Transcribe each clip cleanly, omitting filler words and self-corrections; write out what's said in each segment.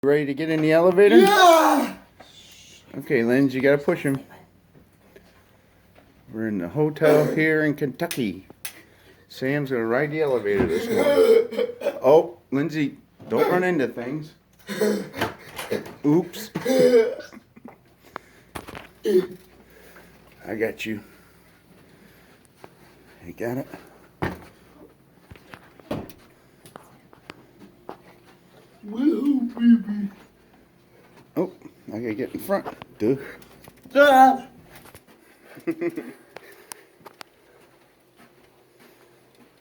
Ready to get in the elevator? Yeah! Okay, Linz, you gotta push him. We're in the hotel here in Kentucky. Sam's gonna ride the elevator this morning. Oh, Lindsay, don't run into things. Oops. I got you. You got it? Woo, baby. Oh, I gotta get in front, dude. Ah.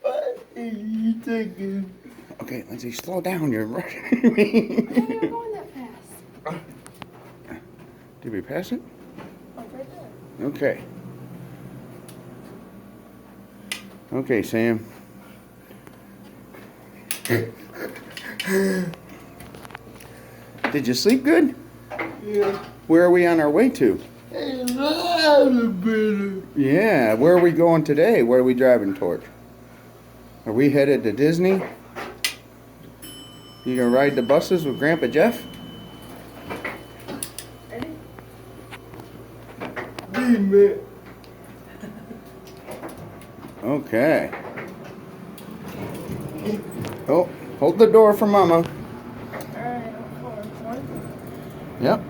What are you taking? Okay, Lindsay, slow down. You're rushing me. Why are you going that fast? Did we pass it? Oh, right there. Okay. Okay, Sam. Did you sleep good? Yeah. Where are we on our way to? Elevator. Yeah, where are we going today? Where are we driving toward? Are we headed to Disney? You gonna ride the buses with Grandpa Jeff? Ready? Baby. Okay. Oh, hold the door for Mama. Alright, one. Yep.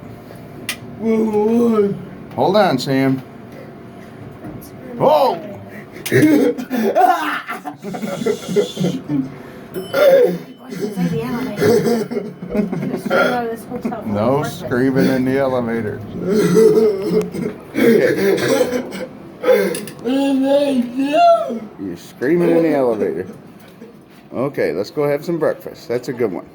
Whoa. Hold on, Sam. Screw Oh! Inside the elevator. I'm gonna straight out of this hotel. No screaming in the elevator. Okay. You're screaming in the elevator. Okay, let's go have some breakfast. That's a good one.